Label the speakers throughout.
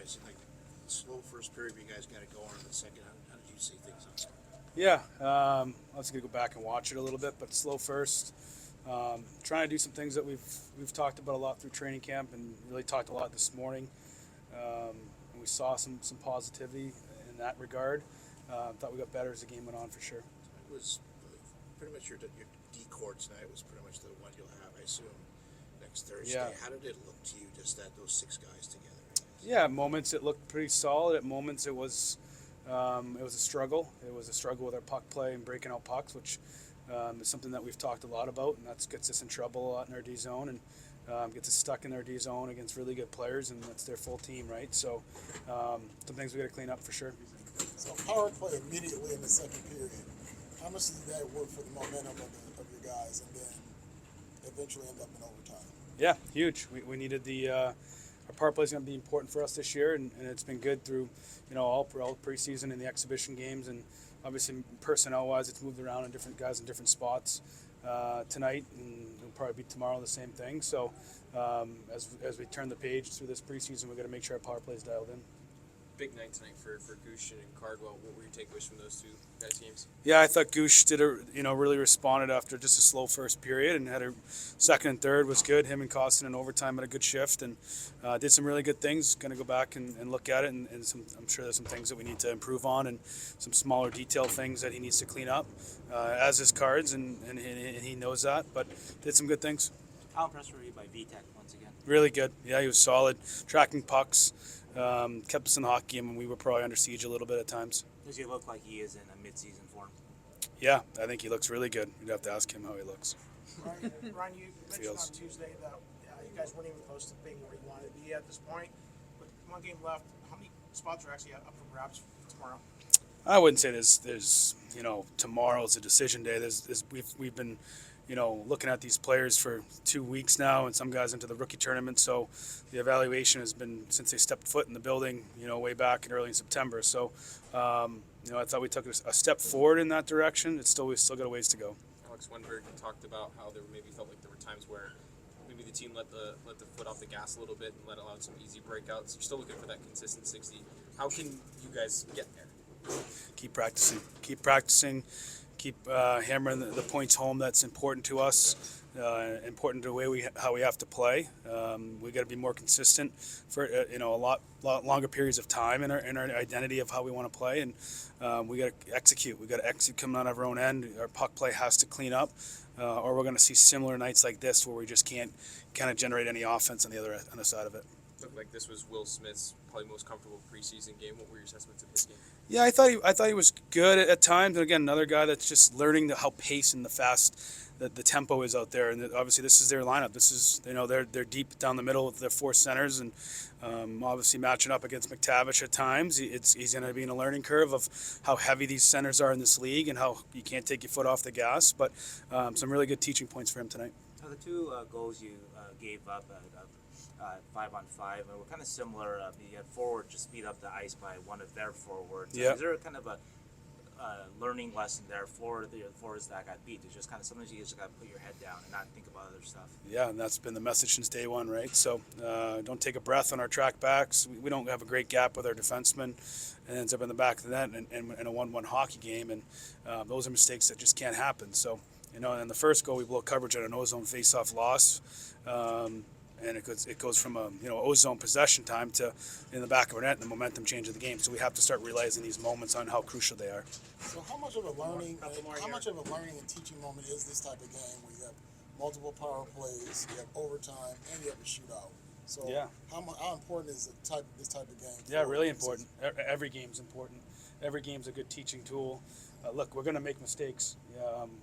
Speaker 1: guys, like slow first period, but you guys got it going in the second. How did you see things on that?
Speaker 2: Yeah, I was gonna go back and watch it a little bit, but slow first. Trying to do some things that we've talked about a lot through training camp, and really talked a lot this morning. And we saw some positivity in that regard. Thought we got better as the game went on for sure.
Speaker 1: It was pretty much your D court tonight was pretty much the one you'll have, I assume, next Thursday.
Speaker 2: Yeah.
Speaker 1: How did it look to you, just that those six guys together? I guess?
Speaker 2: Yeah, at moments it looked pretty solid. At moments it was a struggle. It was a struggle with our puck play and breaking out pucks, which is something that we've talked a lot about, and that gets us in trouble a lot in our D zone and gets us stuck in our D zone against really good players, and that's their full team, right? So some things we got to clean up for sure.
Speaker 3: So power play immediately in the second period. How much did that work for the momentum of your guys, and then eventually end up in overtime?
Speaker 2: Yeah, huge. We needed our power play is going to be important for us this year, and it's been good through all preseason and the exhibition games, and obviously personnel wise it's moved around in different guys in different spots tonight, and it'll probably be tomorrow the same thing. So as we turn the page through this preseason, we've got to make sure our power play is dialed in.
Speaker 4: Big night tonight for Gushchin and Cardwell. What were your takeaways from those two guys' games?
Speaker 2: Yeah, I thought Gush really responded after just a slow first period, and had a second and third was good. Him and Costin in overtime had a good shift, and did some really good things. Going to go back and look at it, and I'm sure there's some things that we need to improve on, and some smaller detail things that he needs to clean up, as his cards, and he knows that. But did some good things.
Speaker 5: How impressed were you by VTech once again?
Speaker 2: Really good. Yeah, he was solid, tracking pucks. Kept us in the hockey game, and we were probably under siege a little bit at times.
Speaker 5: Does he look like he is in a mid-season form?
Speaker 2: Yeah, I think he looks really good. You'd have to ask him how he looks.
Speaker 6: Ryan, you mentioned
Speaker 2: Feels.
Speaker 6: on Tuesday that you guys weren't even close to being where you wanted to be at this point. With one game left, how many spots are actually up for grabs tomorrow?
Speaker 2: I wouldn't say there's tomorrow's a decision day. We've been looking at these players for 2 weeks now, and some guys into the rookie tournament. So the evaluation has been since they stepped foot in the building, way back in early September. So I thought we took a step forward in that direction. We still got a ways to go.
Speaker 4: Alex Wenberg talked about how there maybe felt like there were times where maybe the team let the foot off the gas a little bit and let allow some easy breakouts. You're still looking for that consistent 60. How can you guys get there?
Speaker 2: Keep practicing, keep hammering the points home. That's important to us. Important to the way how we have to play. We got to be more consistent for a lot longer periods of time in our identity of how we want to play, and we got to execute. We got to execute coming out of our own end. Our puck play has to clean up, or we're going to see similar nights like this where we just can't kind of generate any offense on the side of it.
Speaker 4: Looked like this was Will Smith's probably most comfortable preseason game. What were your assessments of his game?
Speaker 2: Yeah, I thought he was good at times, and again, another guy that's just learning how pace and the tempo is out there, and obviously this is their lineup. This is they're deep down the middle with their four centers, and obviously matching up against McTavish at times, he's going to be in a learning curve of how heavy these centers are in this league and how you can't take your foot off the gas. But some really good teaching points for him tonight.
Speaker 5: So the two goals you gave up at 5-on-5 were kind of similar. You had forward just speed up the ice by one of their forwards.
Speaker 2: Yeah.
Speaker 5: Is there kind of a learning lesson there for the forwards that got beat? It's just kind of sometimes you just got to put your head down and not think about other stuff.
Speaker 2: Yeah, and that's been the message since day one, right? So don't take a breath on our track backs. We don't have a great gap with our defensemen, and ends up in the back of the net in a 1-1 hockey game, and those are mistakes that just can't happen. So, in the first goal, we blow coverage on an ozone face-off loss. And it goes from a ozone possession time to in the back of our net, and the momentum change of the game. So we have to start realizing these moments on how crucial they are.
Speaker 3: So how much of a learning and teaching moment is this type of game where you have multiple power plays, you have overtime, and you have a shootout? So
Speaker 2: yeah.
Speaker 3: How important is this type of game?
Speaker 2: Yeah, really important. Every game's important. Every game's a good teaching tool. Look, we're going to make mistakes.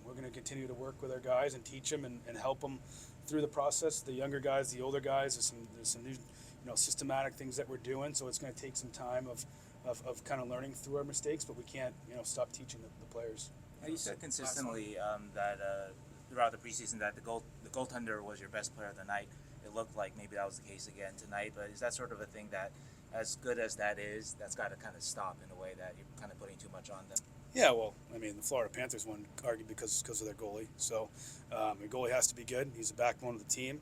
Speaker 2: We're going to continue to work with our guys and teach them and help them through the process. The younger guys, the older guys, there's some new, systematic things that we're doing. So it's going to take some time of kind of learning through our mistakes, but we can't, stop teaching the players.
Speaker 5: You said consistently that throughout the preseason that the goaltender was your best player of the night. It looked like maybe that was the case again tonight, but is that sort of a thing that, as good as that is, that's got to kind of stop in a way that you're kind of putting too much on them?
Speaker 2: Yeah, well, I mean, the Florida Panthers won, arguably because of their goalie. So, the goalie has to be good. He's the backbone of the team.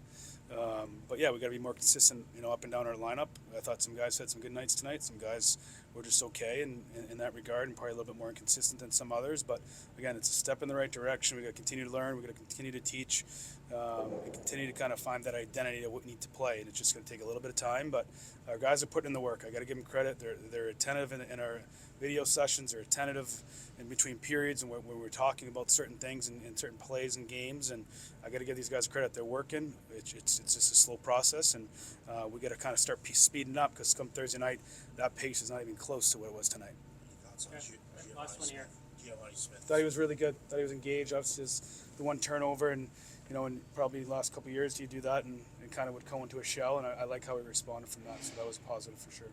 Speaker 2: But yeah, we got to be more consistent, up and down our lineup. I thought some guys had some good nights tonight. Some guys were just okay in that regard, and probably a little bit more inconsistent than some others. But again, it's a step in the right direction. We got to continue to learn. We got to continue to teach, and continue to kind of find that identity of what we need to play. And it's just going to take a little bit of time. But our guys are putting in the work. I got to give them credit. They're attentive in our video sessions. They're attentive in between periods and when we're talking about certain things and certain plays and games. And I got to give these guys credit. They're working. It's just a slow process, and we got to kind of start speeding up because come Thursday night, that pace is not even close to what it was tonight.
Speaker 1: Thoughts on
Speaker 7: Last one here.
Speaker 1: Giovanni Smith?
Speaker 2: Thought he was really good. Thought he was engaged. Obviously, the one turnover, and in probably the last couple of years, he'd do that and kind of would go into a shell. And I like how he responded from that. So that was positive for sure.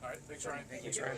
Speaker 6: All right, thanks, Ryan.
Speaker 5: Thank you.
Speaker 6: Ryan.